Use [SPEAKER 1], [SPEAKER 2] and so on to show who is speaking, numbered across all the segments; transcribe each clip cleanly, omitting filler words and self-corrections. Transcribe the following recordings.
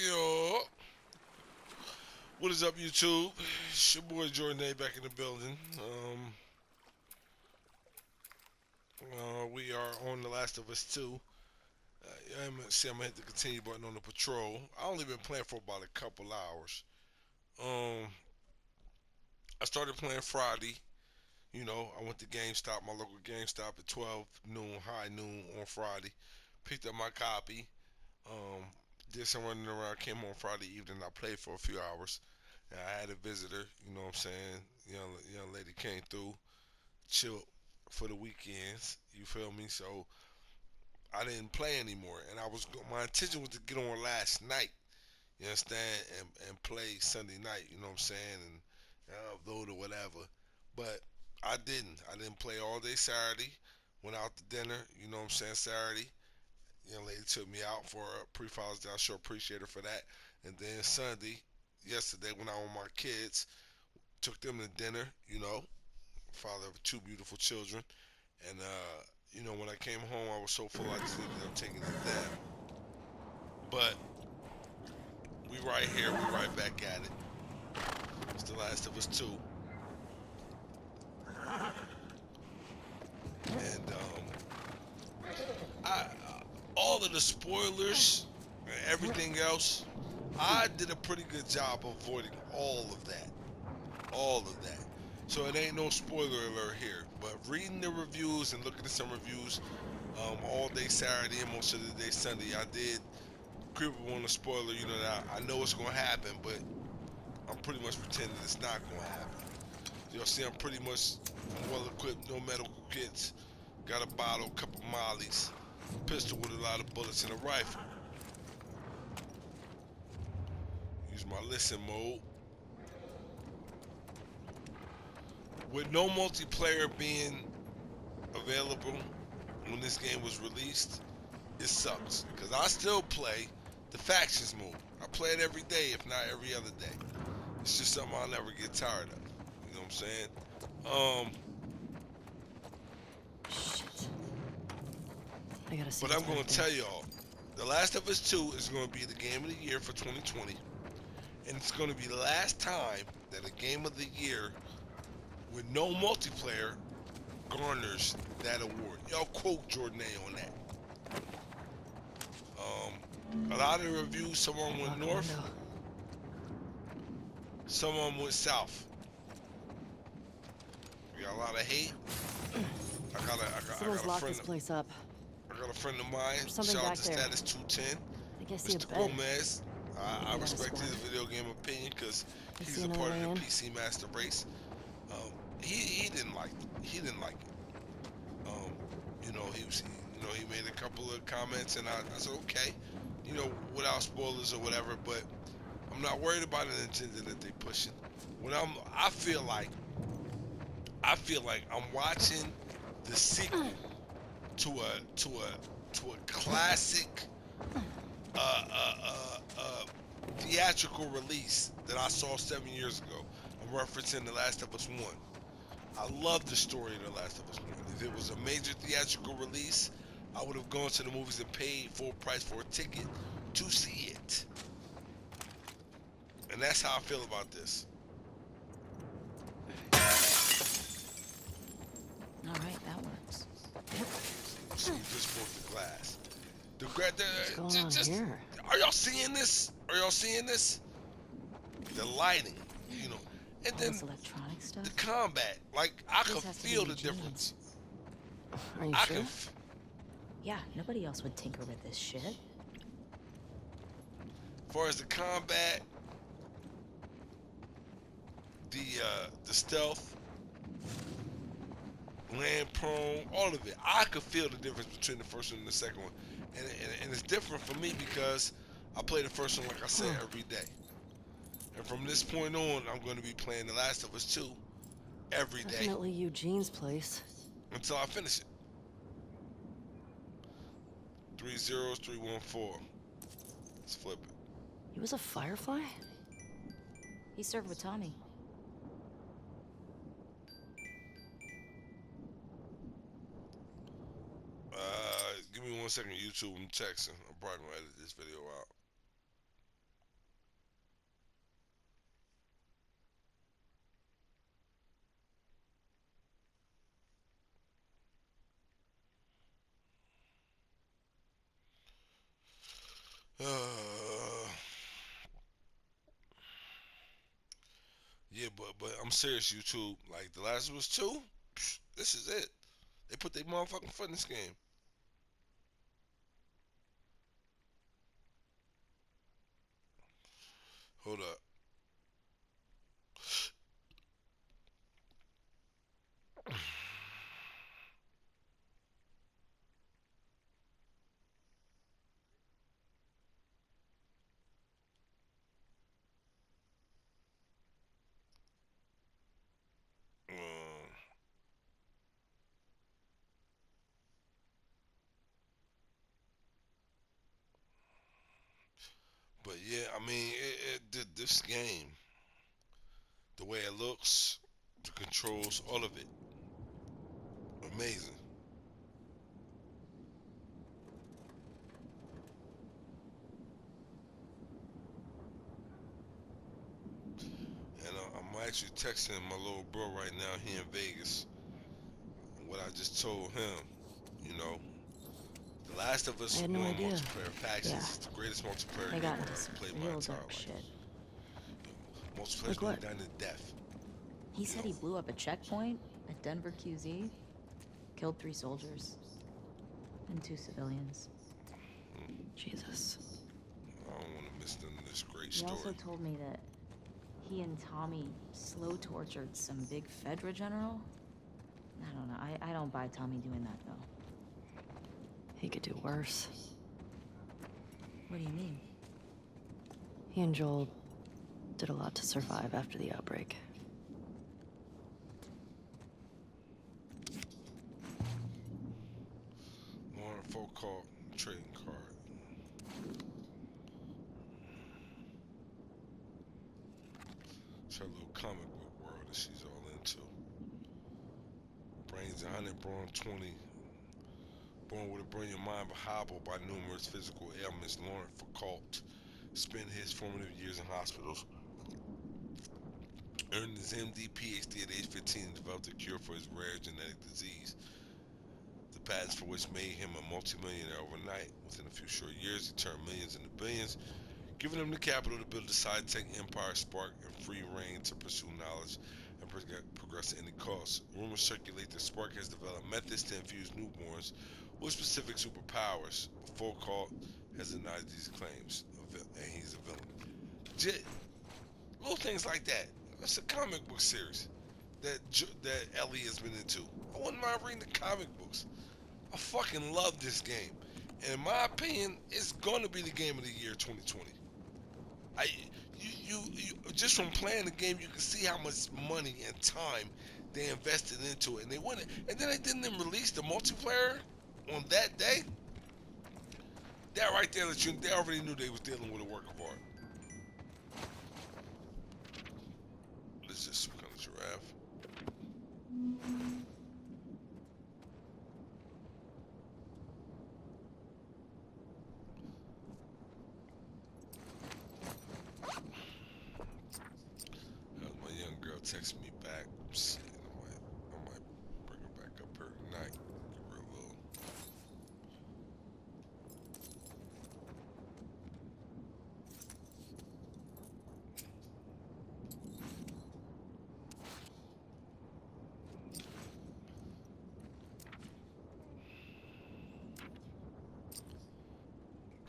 [SPEAKER 1] Yo, what is up, YouTube? It's your boy Jordan A back in the building. We are on The Last of Us 2. I'm gonna hit the continue button on the patrol. I only been playing for about a couple hours. Um, I started playing Friday. I went to GameStop, my local GameStop, at 12 noon, high noon on Friday. Picked up my copy. Um, did some running around. Came home Friday evening. I played for a few hours. And I had a visitor. You know what I'm saying? Young lady came through, chilled for the weekends. You feel me? So I didn't play anymore. And my intention was to get on last night. You understand? And play Sunday night. You know what I'm saying? And upload or whatever. But I didn't. I didn't play all day Saturday. Went out to dinner. You know what I'm saying? Saturday. Young lady took me out for a pre-Father's Day. I sure appreciate her for that. And then Sunday, yesterday, when I was with my kids, took them to dinner. Father of two beautiful children. And when I came home, I was so full I just ended up taking a nap. But we right here, we right back at it. It's The Last of Us 2. And I all of the spoilers and everything else, I did a pretty good job avoiding all of that. All of that. So it ain't no spoiler alert here. But reading the reviews and looking at some reviews, all day Saturday and most of the day Sunday, I did creep up on the spoiler. That I know it's gonna happen, but I'm pretty much pretending it's not gonna happen. You'll see, I'm well equipped, no medical kits, got a bottle, couple mollies, pistol with a lot of bullets, and a rifle. Use my listen mode. With no multiplayer being available when this game was released, it sucks. Because I still play the factions mode. I play it every day, if not every other day. It's just something I'll never get tired of. You know what I'm saying? Um,
[SPEAKER 2] Shit. I gotta see
[SPEAKER 1] but
[SPEAKER 2] what's
[SPEAKER 1] I'm going
[SPEAKER 2] back
[SPEAKER 1] to
[SPEAKER 2] there.
[SPEAKER 1] tell y'all, The Last of Us 2 is going to be the game of the year for 2020. And it's going to be the last time that a game of the year with no multiplayer garners that award. Y'all quote Jordan A on that. A lot of the reviews, some of them went
[SPEAKER 2] Lock the
[SPEAKER 1] north,
[SPEAKER 2] window.
[SPEAKER 1] some of them went south. We got a lot of hate. I
[SPEAKER 2] Someone's
[SPEAKER 1] got a
[SPEAKER 2] locked
[SPEAKER 1] friend.
[SPEAKER 2] this place up.
[SPEAKER 1] I got a friend of mine.
[SPEAKER 2] There's something
[SPEAKER 1] Shout out
[SPEAKER 2] back
[SPEAKER 1] to
[SPEAKER 2] there.
[SPEAKER 1] Status 210,
[SPEAKER 2] I think I see a
[SPEAKER 1] Mr.
[SPEAKER 2] bed.
[SPEAKER 1] Gomez. I
[SPEAKER 2] Maybe that is
[SPEAKER 1] respect his
[SPEAKER 2] Squirt.
[SPEAKER 1] video game opinion because
[SPEAKER 2] You see
[SPEAKER 1] he's a
[SPEAKER 2] another
[SPEAKER 1] part of
[SPEAKER 2] way
[SPEAKER 1] the
[SPEAKER 2] in?
[SPEAKER 1] PC Master Race. He didn't like it. Um, he made a couple of comments, and I said okay, without spoilers or whatever. But I'm not worried about an agenda that they pushing. When I feel like I'm watching the sequel to a classic uh, uh, uh, uh, theatrical release that I saw 7 years ago. I'm referencing The Last of Us One. I love the story of The Last of Us One. If it was a major theatrical release, I would have gone to the movies and paid full price for a ticket to see it. And that's how I feel about this.
[SPEAKER 2] Alright, that works.
[SPEAKER 1] See, you just broke the glass.
[SPEAKER 2] What's going on
[SPEAKER 1] Just,
[SPEAKER 2] here?
[SPEAKER 1] are y'all seeing this? Are y'all seeing this? The lighting, you know, and
[SPEAKER 2] All
[SPEAKER 1] then
[SPEAKER 2] this electronic
[SPEAKER 1] the
[SPEAKER 2] stuff?
[SPEAKER 1] combat. Like I
[SPEAKER 2] This
[SPEAKER 1] could
[SPEAKER 2] has to be
[SPEAKER 1] feel the
[SPEAKER 2] Eugene's.
[SPEAKER 1] difference.
[SPEAKER 2] Are you
[SPEAKER 1] I can,
[SPEAKER 2] sure?
[SPEAKER 3] Yeah, nobody else would tinker with this shit.
[SPEAKER 1] as far as the combat, the stealth, land prone, all of it. I could feel the difference between the first one and the second one, and it's different for me because I play the first one like I said every day, and from this point on, I'm going to be playing The Last of Us 2 every day
[SPEAKER 2] Definitely Eugene's place.
[SPEAKER 1] until I finish it. 30314. Let's flip it.
[SPEAKER 2] He was a firefly?
[SPEAKER 3] He served with Tommy.
[SPEAKER 1] Give me 1 second, YouTube. I'm texting. I'm probably gonna edit this video out. I'm serious, YouTube. Like The Last of Us 2, this is it. They put their motherfucking foot in this game. Hold up. Um, but yeah, I mean, this game, the way it looks, the controls, all of it, amazing. And I'm actually texting my little bro right now. He in Vegas. What I just told him, you know, The Last of
[SPEAKER 2] I
[SPEAKER 1] Us
[SPEAKER 2] had no
[SPEAKER 1] 1
[SPEAKER 2] idea.
[SPEAKER 1] multiplayer packs
[SPEAKER 3] Yeah.
[SPEAKER 1] is the greatest multiplayer
[SPEAKER 3] They
[SPEAKER 1] game
[SPEAKER 3] got into
[SPEAKER 1] I've
[SPEAKER 3] some
[SPEAKER 1] ever played in my
[SPEAKER 3] real
[SPEAKER 1] entire
[SPEAKER 3] dark
[SPEAKER 1] life.
[SPEAKER 3] shit.
[SPEAKER 1] Multiplayer's
[SPEAKER 2] Like
[SPEAKER 1] been
[SPEAKER 2] what?
[SPEAKER 1] done to death.
[SPEAKER 3] He
[SPEAKER 1] You
[SPEAKER 3] said
[SPEAKER 1] know,
[SPEAKER 3] he blew up a checkpoint at Denver QZ, killed 3 soldiers and 2 civilians.
[SPEAKER 2] Jesus.
[SPEAKER 1] I don't want to miss none of this great
[SPEAKER 3] He also
[SPEAKER 1] story.
[SPEAKER 3] told me that he and Tommy slow tortured some big Fedra general. I don't know. I don't buy Tommy doing that, though.
[SPEAKER 2] He could do worse.
[SPEAKER 3] What do you mean?
[SPEAKER 2] He and Joel did a lot to survive after the outbreak.
[SPEAKER 1] Lauren Foucault trading card. It's her little comic book world that she's all into. Brains 100, born 20. Born with a brilliant mind but hobbled by numerous physical ailments, Lauren Foucault spent his formative years in hospitals. Earned his MD PhD at age 15 and developed a cure for his rare genetic disease. The patents for which made him a multimillionaire overnight. Within a few short years, he turned millions into billions, giving him the capital to build a sci-tech empire, spark, and free reign to pursue knowledge and progress at any cost. Rumors circulate that Spark has developed methods to infuse newborns with specific superpowers. Foucault has denied these claims, and he's a villain. Little things like that. It's a comic book series that Ellie has been into. I wouldn't mind reading the comic books. I fucking love this game. And in my opinion, it's gonna be the game of the year 2020. I you just from playing the game, you can see how much money and time they invested into it, and they went and then they didn't even release the multiplayer on that day. That right there, they already knew they was dealing with a work of art. Let's just some kind of giraffe. That was my young girl texting me back. Shit, I might bring her back up here tonight. Give her a little.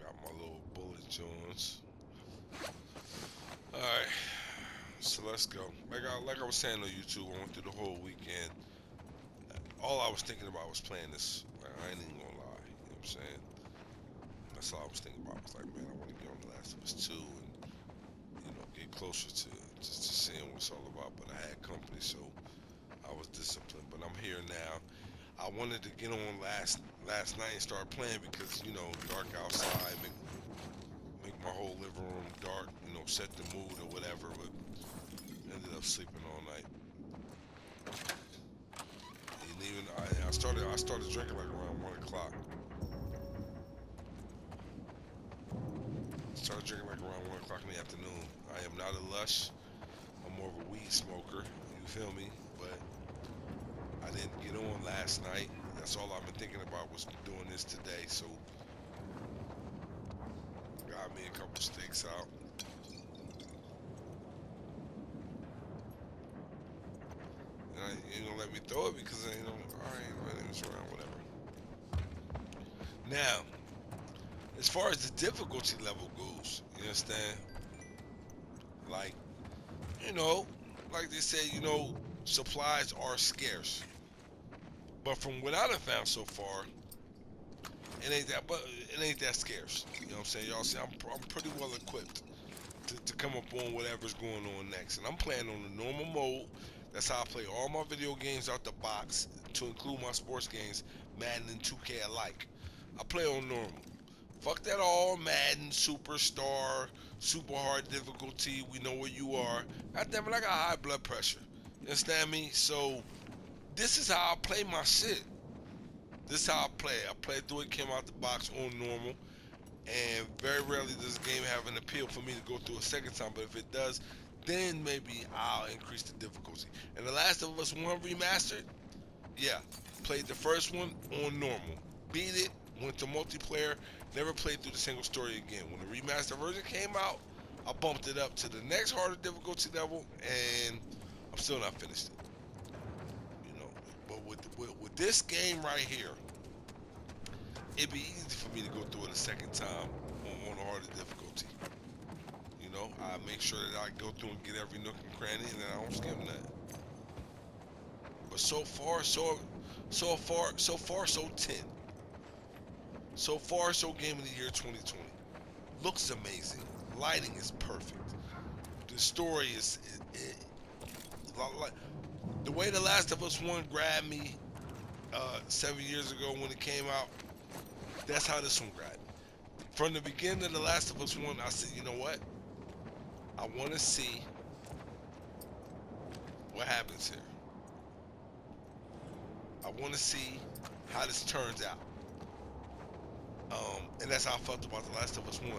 [SPEAKER 1] Got my little bullet joints. All right, so let's go. Like I was saying on YouTube, I went through the whole weekend. All I was thinking about was playing this. Like, I ain't even gonna lie. You know what I'm saying? That's all I was thinking about. I was like, man, I want to get on The Last of Us 2 and get closer to just to seeing what it's all about. But I had company, so I was disciplined. But I'm here now. I wanted to get on last night and start playing because dark outside, make my whole living room dark, set the mood or whatever. But ended up sleeping all night. And even I started drinking like around 1 o'clock. Started drinking like around 1 o'clock in the afternoon. I am not a lush. I'm more of a weed smoker. You feel me? But I didn't get on last night. That's all I've been thinking about was doing this today. So got me a couple steaks out. let me throw it because I ain't know. All right, running this around, whatever. Now, as far as the difficulty level goes, you understand? Like, you know, like they say, supplies are scarce. But from what I've found so far, it ain't that scarce. You know what I'm saying? Y'all see, I'm pretty well equipped to come up on whatever's going on next. And I'm playing on the normal mode. That's how I play all my video games out the box, to include my sports games, Madden and 2K alike. I play on normal. Fuck that all Madden, Superstar, super hard difficulty. We know where you are. God damn it, I got high blood pressure. You understand me? So this is how I play my shit. This is how I play. I play through it, came out the box on normal. And very rarely does the game have an appeal for me to go through a second time. But if it does, then maybe I'll increase the difficulty. And The Last of Us 1 Remastered, yeah, played the first one on normal. Beat it, went to multiplayer, never played through the single story again. When the remastered version came out, I bumped it up to the next harder difficulty level, and I'm still not finished it. But with this game right here, it'd be easy for me to go through it a second time on a harder difficulty. I make sure that I go through and get every nook and cranny, and then I don't skim that. But so far, so 10. So far, so game of the year 2020. Looks amazing. Lighting is perfect. The story is like the way The Last of Us 1 grabbed me 7 years ago when it came out. That's how this one grabbed me. From the beginning of The Last of Us 1, I said, you know what? I want to see what happens here. I want to see how this turns out. And that's how I felt about The Last of Us 1.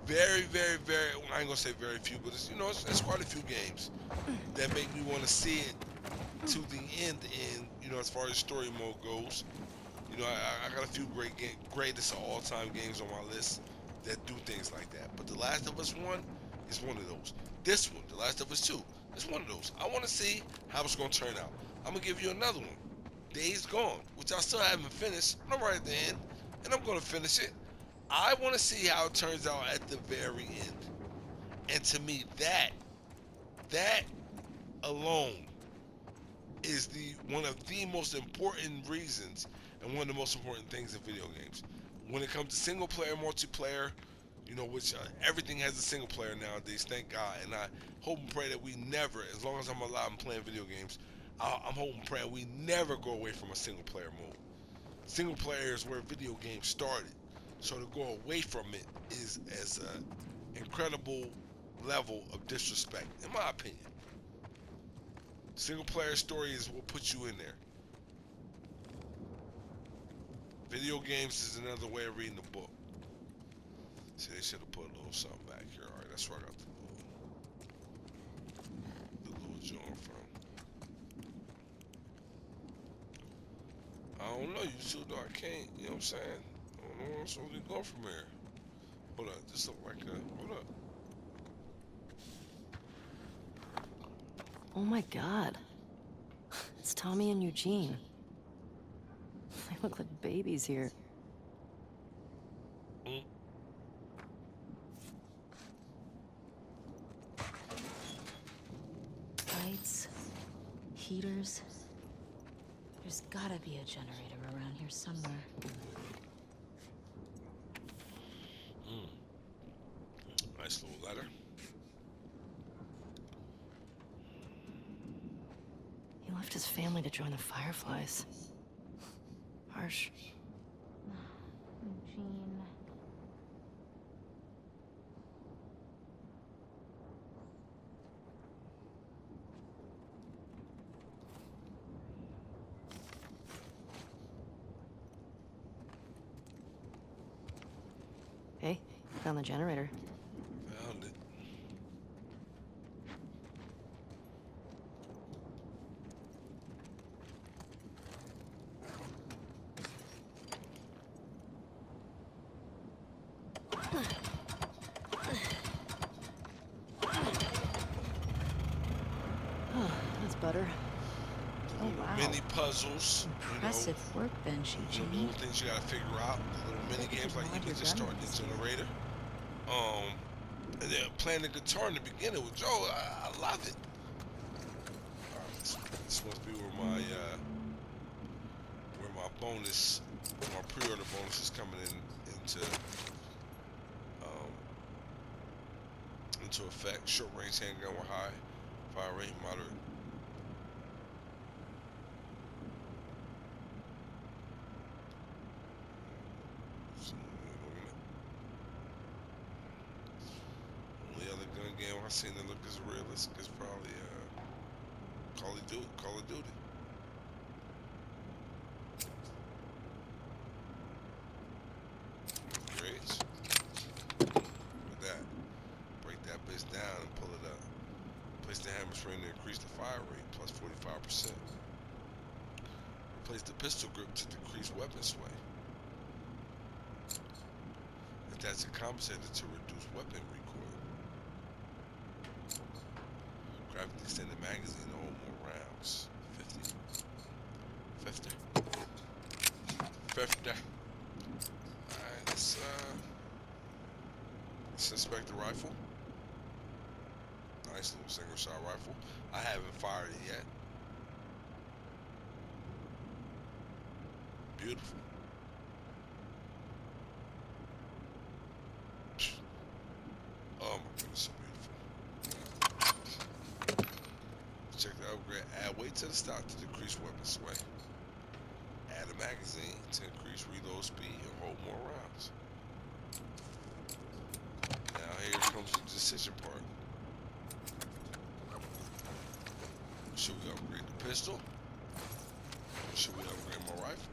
[SPEAKER 1] Very, very, very, I ain't gonna say very few, but it's quite a few games that make me want to see it to the end, as far as story mode goes. I got a few greatest of all time games on my list that do things like that. But The Last of Us 1 is one of those. This one, The Last of Us 2, is one of those. I want to see how it's gonna turn out. I'm gonna give you another one, Days Gone, which I still haven't finished. I'm right at the end, and I'm gonna finish it. I want to see how it turns out at the very end. And to me, that alone is one of the most important reasons and one of the most important things in video games. When it comes to single player, multiplayer, which everything has a single player nowadays, thank God. And I hope and pray that we never, as long as I'm alive and playing video games, I'm hoping and praying we never go away from a single player mode. Single player is where video games started. So to go away from it is as an incredible level of disrespect, in my opinion. Single player story is what puts you in there. Video games is another way of reading the book. See, they should have put a little something back here. All right, that's where I got the little joint from. I don't know, you two though. I can't, you know what I'm saying? I don't know where I'm supposed to go from here. Hold up, this look like hold up.
[SPEAKER 2] Oh my god. It's Tommy and Eugene. They look like babies here.
[SPEAKER 3] Lights, heaters. There's gotta be a generator around here somewhere.
[SPEAKER 1] Nice little letter.
[SPEAKER 2] He left his family to join the Fireflies. Harsh.
[SPEAKER 3] Eugene.
[SPEAKER 2] Hey, found the generator.
[SPEAKER 1] Found it.
[SPEAKER 2] Oh, that's better.
[SPEAKER 3] Oh,
[SPEAKER 1] little
[SPEAKER 3] wow.
[SPEAKER 1] mini puzzles,
[SPEAKER 3] Impressive workbench, Eugene.
[SPEAKER 1] little things you gotta figure out, the little mini
[SPEAKER 3] Bet you
[SPEAKER 1] games
[SPEAKER 3] could
[SPEAKER 1] like
[SPEAKER 3] mod
[SPEAKER 1] even
[SPEAKER 3] your
[SPEAKER 1] just
[SPEAKER 3] gun
[SPEAKER 1] starting
[SPEAKER 3] with
[SPEAKER 1] the
[SPEAKER 3] this, too.
[SPEAKER 1] generator. And then playing the guitar in the beginning with Joe, I love it. All right, this must be where my pre-order bonus is coming um, into effect. Short range handgun with high fire rate, moderate. Only other gun game I've seen that look as realistic is probably Call of Duty. Call of Duty. Grades. With that, break that bitch down and pull it up. Place the hammer spring to increase the fire rate plus 45%. Replace the pistol grip to decrease weapon sway. Attach a compensator to reduce weapon recoil. Graphically extend the magazine to hold more rounds. 50. 50. 50. Alright, let's inspect the rifle. Nice little single shot rifle. I haven't fired it yet. Beautiful. Oh my goodness, so beautiful. Check the upgrade. Add weight to the stock to decrease weapon sway. Add a magazine to increase reload speed and hold more rounds. Now here comes the decision part. Should we upgrade the pistol? Or should we upgrade my rifle?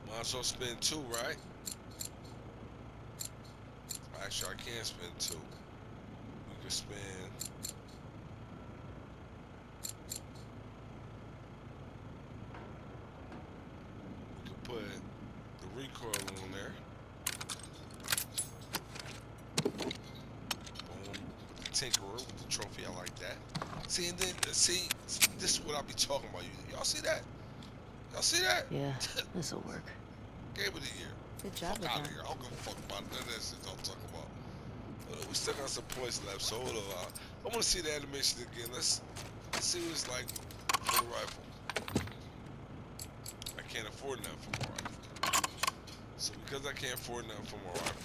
[SPEAKER 1] Might as well spend two, right? Actually, I can spend two. We could spend. We could put the recoil on there. Boom. Put the Tinkerer with the trophy. I like that. See, and then see, this is what I be talking about. Y'all see that? Y'all see that?
[SPEAKER 2] Yeah, this'll work.
[SPEAKER 1] Game of the year.
[SPEAKER 3] Good job
[SPEAKER 1] Fuck
[SPEAKER 3] with
[SPEAKER 1] out of
[SPEAKER 3] that.
[SPEAKER 1] here. I don't give a fuck about none of that shit y'all talking about. We still got some points left, so hold on. I want to see the animation again. Let's see what it's like for the rifle. I can't afford nothing for my rifle. So because I can't afford nothing for my rifle,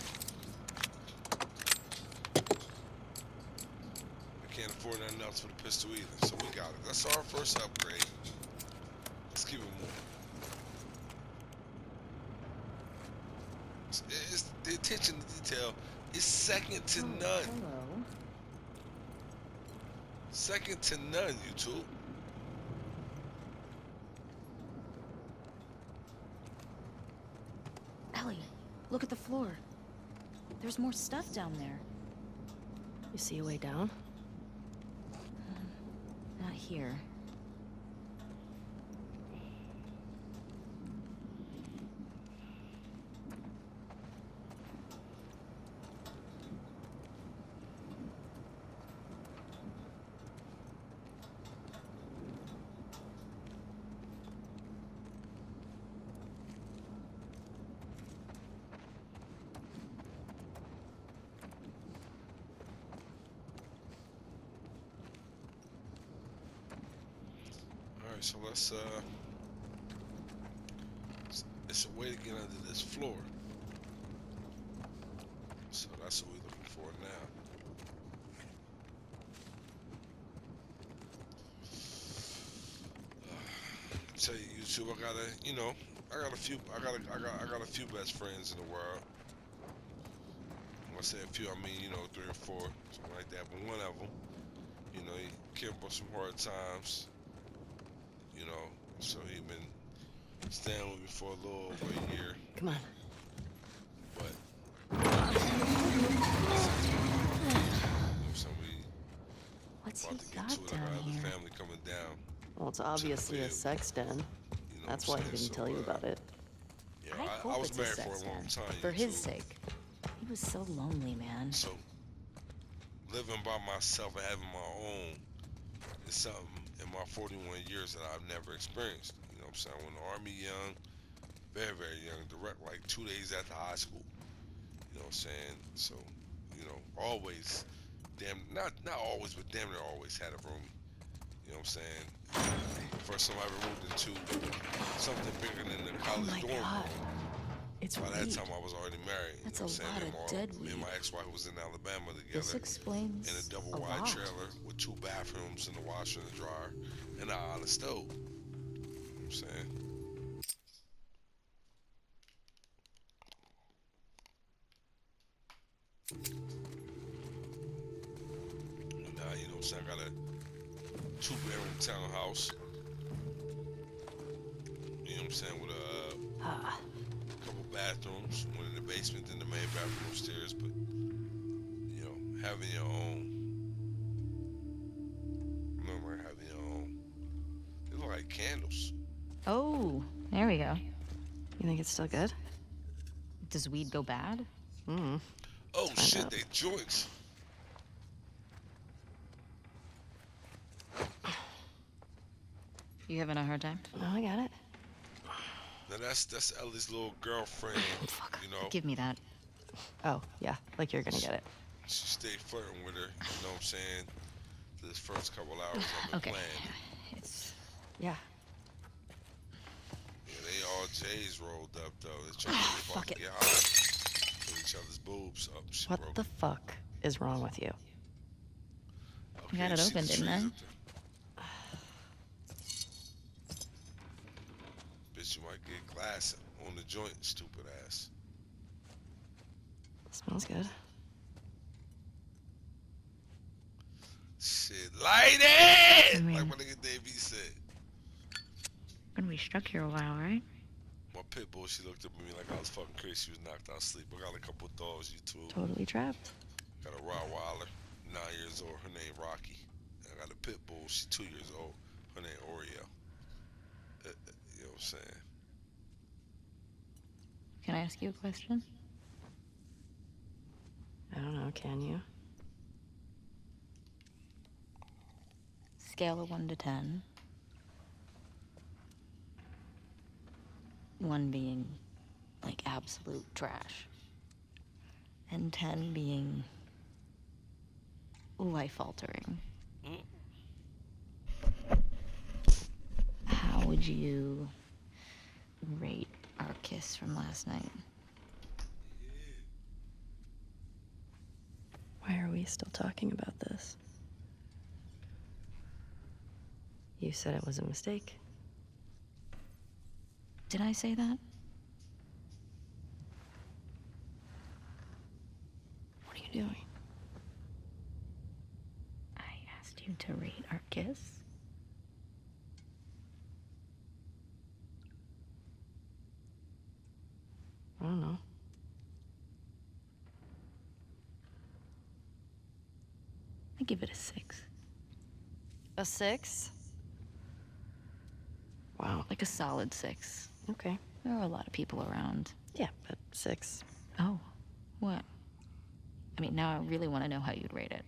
[SPEAKER 1] I can't afford nothing else for the pistol either. So we got it. That's our first upgrade. Let's keep it moving. It's the attention to detail is second to none.
[SPEAKER 3] Hello.
[SPEAKER 1] Second to none, YouTube.
[SPEAKER 3] Ellie, look at the floor. There's more stuff down there.
[SPEAKER 2] You see a way down?
[SPEAKER 3] Not here.
[SPEAKER 1] Alright, so let's it's a way to get under this floor. So that's what we're looking for now. Tell you, YouTube, I got a few best friends in the world. When I say a few, I mean, 3 or 4, something like that. But one of them, he came up with some hard times, so he been staying with me for a little over a year.
[SPEAKER 2] Come on.
[SPEAKER 3] got
[SPEAKER 1] into it. I
[SPEAKER 3] down
[SPEAKER 1] got other
[SPEAKER 3] here?
[SPEAKER 1] family coming down.
[SPEAKER 2] Well, it's
[SPEAKER 1] to the
[SPEAKER 2] obviously a
[SPEAKER 1] crib,
[SPEAKER 2] sex den.
[SPEAKER 1] You know
[SPEAKER 2] That's
[SPEAKER 1] what
[SPEAKER 2] why
[SPEAKER 1] I'm
[SPEAKER 2] he
[SPEAKER 1] saying?
[SPEAKER 2] didn't tell you about it.
[SPEAKER 1] Yeah,
[SPEAKER 3] I
[SPEAKER 1] I
[SPEAKER 3] hope
[SPEAKER 1] was
[SPEAKER 3] it's a
[SPEAKER 1] married for
[SPEAKER 3] sex
[SPEAKER 1] a long
[SPEAKER 3] den,
[SPEAKER 1] time.
[SPEAKER 3] for his
[SPEAKER 1] too.
[SPEAKER 3] sake. He was so lonely, man.
[SPEAKER 1] So living by myself and having my own is something in my 41 years that I've never experienced. You know what I'm saying? I went to the Army young, very, very young, direct like 2 days after high school. You know what I'm saying? So, always, not always, but damn near always had a room. You know what I'm saying? First time I ever moved into something bigger than the
[SPEAKER 2] Oh
[SPEAKER 1] college
[SPEAKER 2] my
[SPEAKER 1] dorm
[SPEAKER 2] god.
[SPEAKER 1] room.
[SPEAKER 2] It's
[SPEAKER 1] By that
[SPEAKER 2] weed.
[SPEAKER 1] time, I was already married.
[SPEAKER 3] That's
[SPEAKER 1] You know
[SPEAKER 3] a
[SPEAKER 1] what I'm saying?
[SPEAKER 3] lot of dead
[SPEAKER 1] Me and
[SPEAKER 3] weed.
[SPEAKER 1] my ex-wife was in Alabama
[SPEAKER 3] This
[SPEAKER 1] together
[SPEAKER 3] explains
[SPEAKER 1] in a double
[SPEAKER 3] a
[SPEAKER 1] wide
[SPEAKER 3] lot.
[SPEAKER 1] trailer with 2 bathrooms and a washer and a dryer and an island stove. You know what I'm saying? And now, you know what I'm saying? I got a 2-bedroom townhouse. You know what I'm saying? With a
[SPEAKER 2] Ah,
[SPEAKER 1] couple bathrooms, one in the basement, then the main bathroom upstairs. But having your own, remember having your own. They look like candles.
[SPEAKER 3] Oh, there we go.
[SPEAKER 2] you think it's still good?
[SPEAKER 3] Does weed go bad?
[SPEAKER 2] Hmm.
[SPEAKER 1] Oh
[SPEAKER 2] find
[SPEAKER 1] shit,
[SPEAKER 2] out.
[SPEAKER 1] they joints.
[SPEAKER 3] You having a hard time?
[SPEAKER 2] No, I got it.
[SPEAKER 1] Now that's Ellie's little girlfriend.
[SPEAKER 3] Fuck.
[SPEAKER 1] You know,
[SPEAKER 3] Give me that.
[SPEAKER 2] Oh, yeah, like you're gonna get it.
[SPEAKER 1] she stayed flirting with her. You know what I'm saying? This first couple hours on the
[SPEAKER 3] Okay.
[SPEAKER 1] plan.
[SPEAKER 3] It's
[SPEAKER 2] Yeah.
[SPEAKER 1] Yeah, they all J's rolled up though. They're trying to
[SPEAKER 3] Fuck it.
[SPEAKER 1] get high. Put each other's boobs up. She
[SPEAKER 2] What
[SPEAKER 1] broke
[SPEAKER 2] the fuck is wrong with you?
[SPEAKER 1] Okay,
[SPEAKER 3] got it
[SPEAKER 1] see the
[SPEAKER 3] open, didn't
[SPEAKER 1] trees
[SPEAKER 3] I?
[SPEAKER 1] up there. Bitch, you might get glass on the joint, stupid ass.
[SPEAKER 2] Smells good.
[SPEAKER 1] Shit, light it!
[SPEAKER 3] I mean-
[SPEAKER 1] Like my nigga Davey said.
[SPEAKER 3] gonna be stuck here a while, right?
[SPEAKER 1] My pit bull, she looked up at me like I was fucking crazy. She was knocked out asleep. I got a couple of dogs, you too.
[SPEAKER 2] Totally trapped.
[SPEAKER 1] Got a Rottweiler, 9 years old. Her name Rocky. And I got a pit bull. She's 2 years old. Her name Oreo. You know what I'm saying?
[SPEAKER 3] Can I ask you a question?
[SPEAKER 2] I don't know, can you?
[SPEAKER 3] Scale of 1 to 10. 1 being like absolute trash. And 10 being life altering.
[SPEAKER 1] Mm.
[SPEAKER 3] How would you rate our kiss from last night?
[SPEAKER 2] Why are we still talking about this? You said it was a mistake.
[SPEAKER 3] Did I say that?
[SPEAKER 2] What are you doing?
[SPEAKER 3] I asked you to rate our kiss.
[SPEAKER 2] I don't know.
[SPEAKER 3] I give it a 6.
[SPEAKER 2] A 6? Wow.
[SPEAKER 3] Like a solid 6.
[SPEAKER 2] Okay.
[SPEAKER 3] There are a lot of people around.
[SPEAKER 2] Yeah, but 6.
[SPEAKER 3] Oh, what? I mean, now I really want to know how you'd rate it.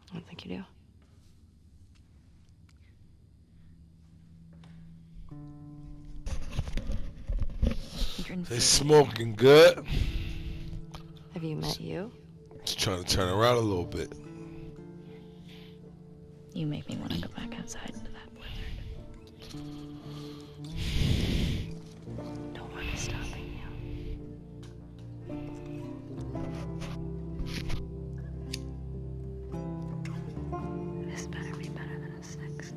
[SPEAKER 2] I don't think you do.
[SPEAKER 3] You're
[SPEAKER 1] They
[SPEAKER 3] infuriating.
[SPEAKER 1] smoking good.
[SPEAKER 2] Have you met you?
[SPEAKER 1] Just trying to turn around a little bit.
[SPEAKER 3] You make me want to go back outside into that blizzard.
[SPEAKER 2] No one is stopping you.
[SPEAKER 3] This better be better than a 6.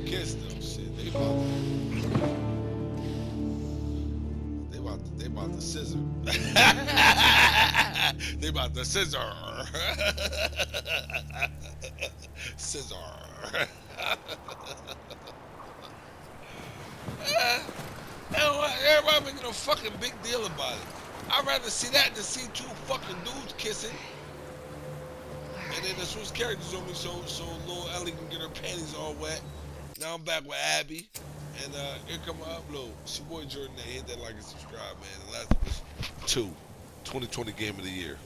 [SPEAKER 1] Kids though, shit, they about to scissor. They about to scissor. Scissor. fucking big deal about it. I'd rather see that than see two fucking dudes kissing. And then the switch characters on me so little Ellie can get her panties all wet. Now I'm back with Abby. And here come my upload. It's your boy Jordan. Hit that like and subscribe, man. The Last of Us 2, 2020 game of the year.